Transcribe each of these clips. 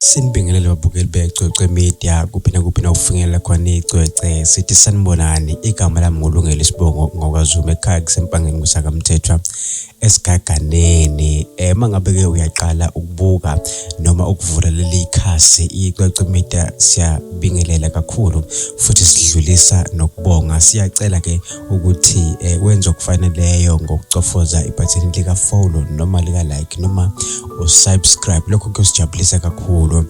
Sinibingelele babukeli becwecwe media kuphi ufinyelela khona icwece sithi sanibonani igama lami ngolungele isibongo ngokwaZulu ekhaya kusempangeni kusakamthethwa esigaganeni mangabe ke uyaqala ukubuka noma ukuvula leli khasi icwece media siyabingelela kakhulu futhi sidlulisa nokubonga siyacela ke ukuthi wenze okufaneleyo ngokucofoza ibutton lika follow noma lika like noma usubscribe lokho kuyosijabulisa kakhulu.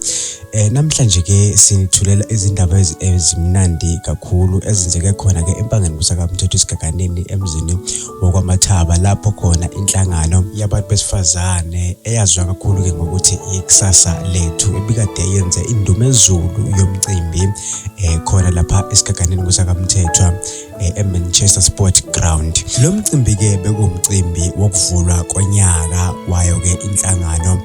Namhlanje ke sinithulela izindaba ezimnandi kakhulu ezenzeke khona ke empangeni kusakamthethwa esigaganeni emzini wokwaMathaba lapho khona inhlangano yabantu besifazane eyaziwa kakhulu ke ngokuthi ikusasa lethu ebikade yenze indumezulu yomcimbi khona lapha esigaganeni kusakamthethwa eManchester Sport Ground. Lo mcimbi ke bekuwumcimbi wokuvulwa konyaka wayo ke inhlangano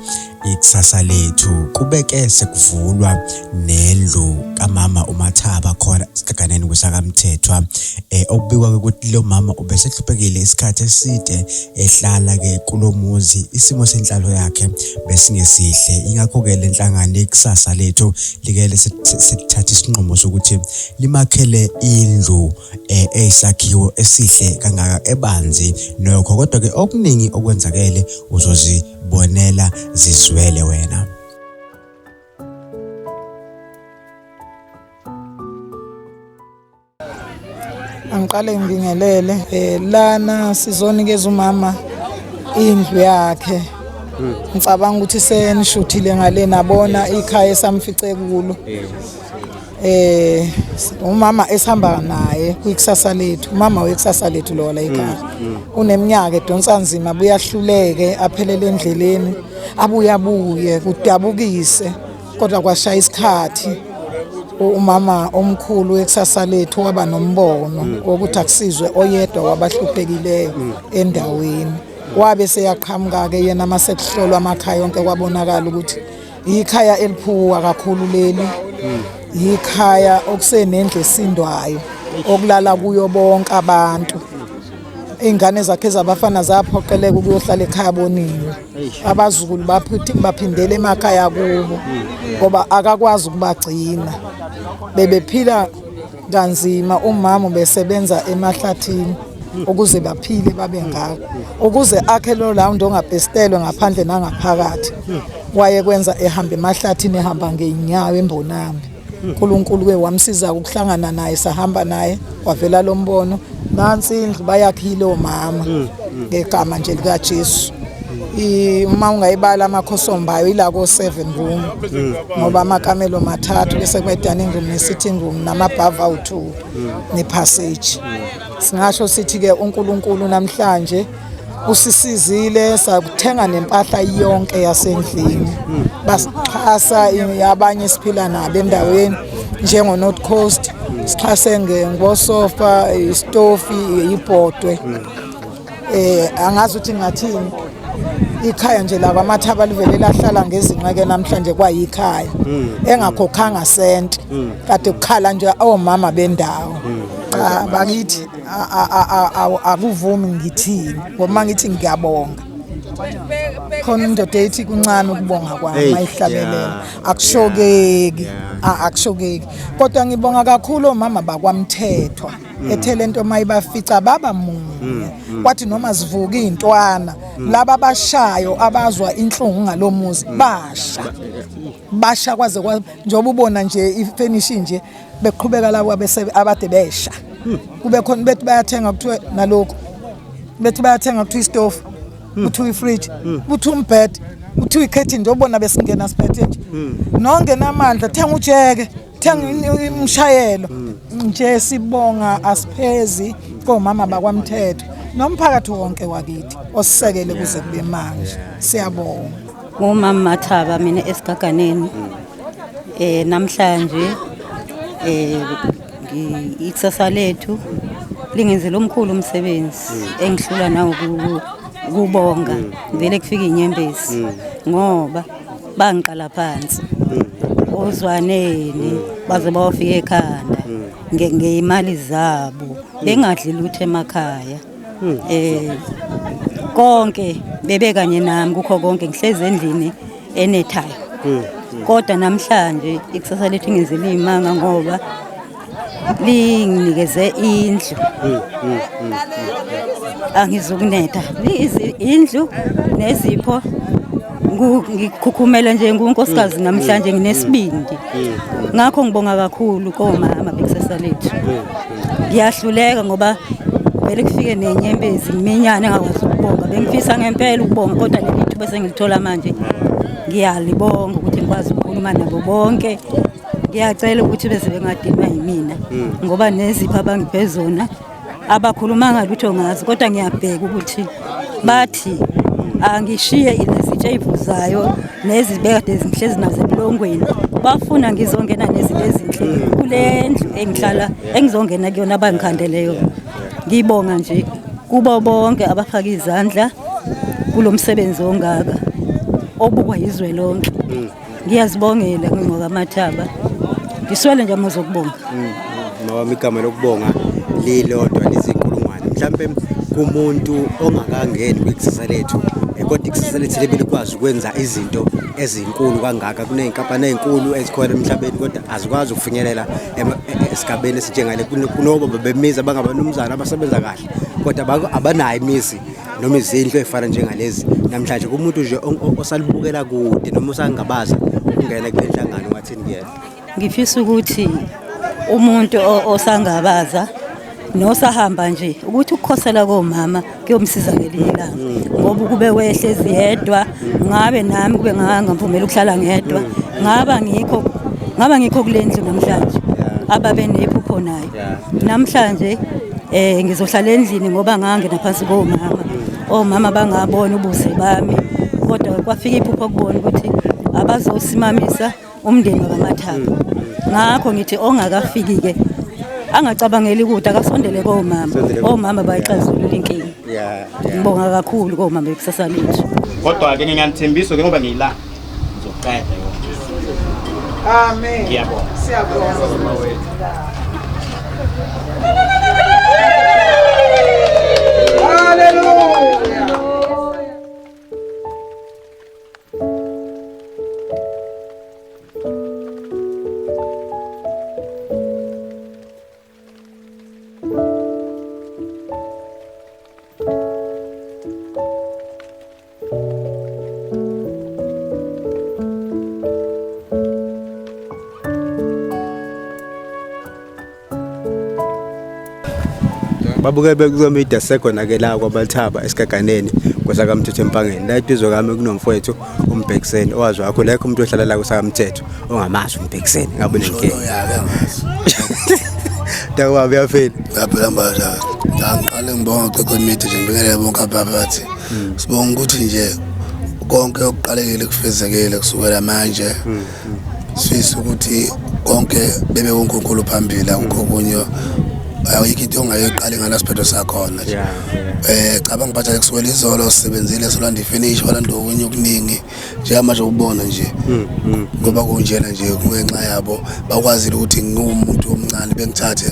ikusasa lethu kubeke sekuvulwa nendlu kamama uMathaba khona esigaganeni kusakamthethwa okubikwa ukuthi lo mama ubesehluphekile isikhathi eside ehlala ke kulomuzi isimo senhlalo yakhe besingesihle ingakho ke lenhlangano ikusasa lethu likele sithatha isinqumo sokuthi limakhele indlu eyisakhiwo esihle kangaka ebanzi nokho kodwa ke okuningi okwenzakele uzozibonela zizwele wena. Angiqale ngibingelele lana sizonikeza umama indlu yakhe. Ngicabanga ukuthi senishuthile ngale nabona ikhaya esamfice kulo. Umama esihamba naye kwikusasa lethu umama wekusasa lethu lo la ekhaya uneminyaka edonsa nzima buyahluleke aphelele endleleni abuye kudabukise kodwa kwashaya isikhathi umama omkhulu wekusasa lethu waba nombono ukuthi akusizwe oyedwa wabahluphekile endaweni wabe seyaqhamuka ke yena masekuhlolwa amakhaya yonke kwabonakala ukuthi ikhaya eliphuwa kakhulu leli ikhaya okusenendle esindwayo okulala kuyo bonke abantu ingane zakhe zabafana zaphoqeleka ukuyohlala ekhaya boniwe abazukulu baphindele emakhaya kubo ngoba akakwazi ukubagcina bebephila kanzima umama besebenza emahlathini ukuze baphile babe ngako ukuze akhe lo round ongabhestelwe ngaphandle nangaphakathi waye kwenza ehamba emahlathini ehamba ngeenyawo embonambi uNkulunkulu ke wamsiza ukuhlangana naye sahamba naye wavela lo mbono nansi indlu bayakhile omama ngegama nje lika Jesu uma ungayibala amakhosombayo ila ko 7 room ngoba amakamelo mathathu bese kwe dining room ne sitting room namabhava u2 ne passage singasho sithi ke uNkulunkulu namhlanje usisizile sakuthenga nempahla yonke yasendlini basixhasa yabanye siphila nabo endaweni njengo North Coast sixhase ngosofa istofi ibhodwe angazi ukuthi ngathini ikhaya nje la kwaMathaba livele lahlala ngezinqeke namhlanje kwayikhaya engakhokhanga sent kade ukukhala nje omama bendawo bakithi akuvumi ngithini ngoba ngithi ngiyabonga khona indoda ethi kuncane ukubonga kwami mayihlabelela akushokeki kodwa ngibonga kakhulu omama bakwaMthethwa ethelento mayibafica baba munye kwathi noma zivuka intwana laba bashayo abazwa inhlungu ngalomuzi basha kwaze njengoba ubona nje ifinish nje beqhubeka labo abade besha kube khona bethi bayathenga kuthiwe nalokho bethi bayathenga kuthiwe istofu kuthiwe ifridge kuthiwe umbed kuthiwe ikhethi nje ubona besingena siphethe nje nongena amandla thenga ujeke thenga umshayelo nje sibonga asiphezi komama bakwaMthethwa nomphakathi wonke wakithi osisekele kuze kube manje siyabonga umama Mathaba mina esigaganeni namhlanje ikusasa lethu lingenzela omkhulu umsebenzi engihlula nawo kubonga vele kufika inyembezi ngoba bangiqala phansi ozwaneni baze bawafika ekhanda ngeimali zabo bengadli lutho emakhaya konke bebe kanye nami kukho konke ngihleze endlini enethayo kodwa namhlanje ikusasa lethu ngizile imanga ngoba linginikeze indlu angizokunetha indlu nezipho ngikhukhumela nje ngunkosikazi namhlanje nginesibindi ngakho ngibonga kakhulu komama bekusasa lethu ngiyahluleka ngoba vele kufike nenyembezi iminyane engakwazi ukubonga bengifisa ngempela ukubonga kodwa leli thuba sengilithola manje ngiyalibonga ukuthi ngikwazi ukukhuluma nabo bonke ngiyacela ukuthi beze bengadinwa yimina ngoba nezipho abangiphe zona abakhuluma ngalutho ngazi kodwa ngiyabheka ukuthi bathi angishiye izitshe ezivuzayo nezibekade zinhlezi nazo ebulongweni bafuna ngizongena nezinto ezinhle kule ndlu engizongena kuyona abangikhandeleyo ngibonga nje kubo bonke abafaka izandla kulomsebenzi ongaka obukwa izwe lonke ngiyazibongela ngoba amathaba ngiswele nje amazokubonga noma igama lokubonga lilodwa lizinkulungwane mhlambe kumuntu ongakangeni kwikusasa lethu kodwa ikusasa lethu libelikwazi ukwenza izinto ezinkulu kangaka kuneyinkampani ezinkulu ezikhona emhlabeni kodwa azikwazi ukufinyelela esigabeni esinjengale kunoba bebemiza bangabanumzana abasebenza kahle kodwa abanayo imizi noma izindlu ezifana njengalezi namhlanje kumuntu nje osalibukela kude noma usangabaza ukungena kule nhlangano wathini kuyena ngifisa ukuthi umuntu osangabaza nosahamba nje ukuthi ukukhosela komama kuyomsiza ngelinye ilanga ngoba kube wehlezi yedwa ngabe nami kube ngamvumela ukuhlala ngedwa ngaba ngikho kule ndlu namhlanje ababe nephupho nayo namhlanje ngizohlala endlini ngoba ngangena phansi omama bangabona ubuze bami kodwa kwafika iphupho kubona ukuthi abazosimamisa umndeni wakaMathaba ngakho ngithi ongakafiki ke angacabangeli ukuthi akasondele komama bayixazulula inkinga ngibonga kakhulu komama bekusasa lethu kodwa ke nginganithembiso ke ngoba ngiyila ngizoqeda yonke amen ngiyabonga siyabonga haleluya babuke bekumida sekhona ke la kwabathaba esigaganeni kwesakamthetho empangeni la ibizwe kami kunomfowethu uMbhekiseni owazi wakho lekho umuntu ohlala la kwesakamthetho ongamazi uMbhekiseni ngabe nenkinga dawa uyafela yaphela manje ngaqale ngibonga uCoconmidi nje ngibekele bonke ababathi sibonga ukuthi nje konke okuqalekile kufezekile kusukela manje sifisa ukuthi konke bebe uNkulunkulu phambili akukho kunye ayikho into ongayiqala nganasiphetho sakhona nje cabanga ngiphatha kusukela izolo sisebenzile solanda ifinish walanda okunye okuningi nje manje ubona nje ngoba kunjena nje kungenxa yabo bakwazile ukuthi ngingumuntu omncane bengithathe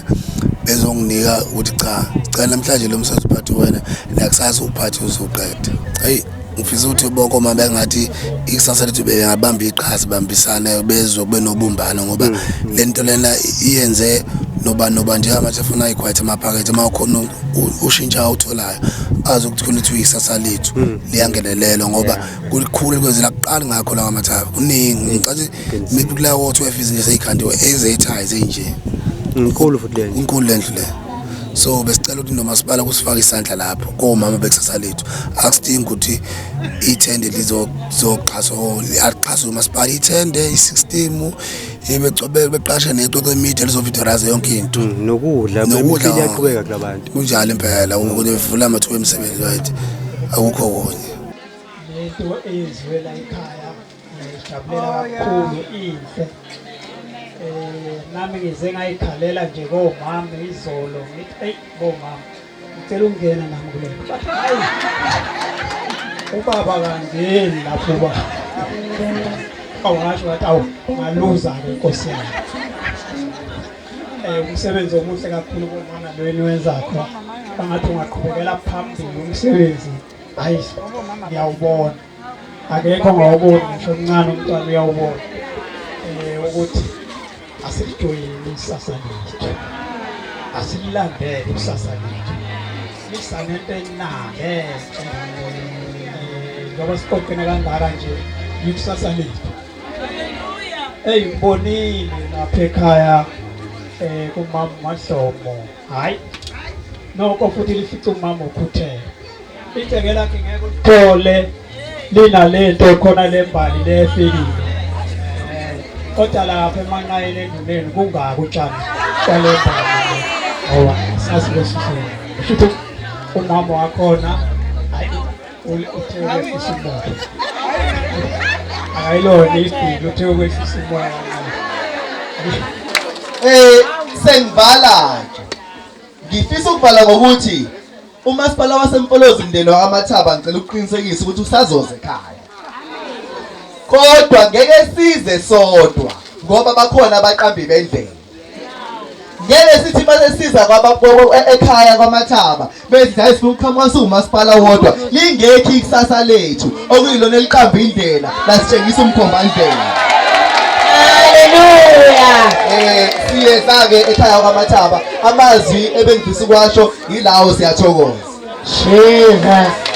bezonginika ukuthi cha cela namhlanje lo msebenzi uphathi wena nakusasa uphathi uzoqeda hey ngifisa ukuthi bonke omama bengathi ikusasa lethu bengabamba iqhaza bambisane bezokube nobumbano ngoba lento lena iyenze noba nje manje afuna ikhwethe amaphakethe makhona ushintsha utholayo azi ukuthi khona ithi ikusasa lethu liyangenelelo ngoba kulikhulu kwezela kuqala ngakho la kwaMathaba kuningi ngathi maybe kula wo12 izinto seyikhandiwe ezethayise nje inkulu futhi le inkulu lendlu le so besicela ukuthi nomasipala kusifaka isandla lapho komama bekusasa lethu akusidingi ukuthi ithende lizoxhaso aqhaso umasipala ithende isystem ebecobeka beqashe neCoconmidi lizovideraza yonke into nokudla impilo iyaqhubeka kulabantu kunjalo impela ukuthi bevula amathuba emisebenzi wathi akukho konye lento eyenziwe la ekhaya ngijabulela kakhulu inhle nami ngize ngayikhalela nje komama izolo ngithi hey bomama ngicela ungena nami kule hayi ubaba kangeni lapho ba awasho wathi awu ngaluza ke Nkosi yami umsebenzi omuhle kakhulu bomama lweni wenzakho bangathi ungaqhubekela phambili umsebenzi hayi ngiyawubona akekho ngawuboni ngisho omncane umntwana uyawubona ukuthi asilijoyini isasa lethu, asililandele isasa lethu, lisanento enale ngoba siqoqene kangaka nje ikusasa lethu. Ngibonile lapha ekhaya kumama Mahlomo, hayi noko futhi lifica umama ukhuthele itheke lakhe ngeke uthole linalento khona lembali lefikile kodwa lapha emanqayeni enduleni kungaka utshani kwalembali ngoba sasi lesisho futhi umama wakhona hayi utheke isimoya ayilona isipilo utheke kwesimoya. Sengivala nje ngifisa ukuvala ngokuthi umasipala waseMpolozi Mndeni wakwaMathaba ngicela ukuqinisekisa ukuthi usazoze ekhaya, kodwa ngeke size sodwa ngoba bakhona abaqambi bendlela. Ngeke sithi mase siza ekhaya kwaMathaba bethi hayi sifuna ukuqhamuka siwumasipala wodwa lingekho ikusasa lethu okuyilona eliqamba indlela lasitshengisa umkhombandlela. Haleluya. Siyeza-ke ekhaya kwaMathaba amazwi ebengifisa ukwasho yilawo siyathokoza. Jesus.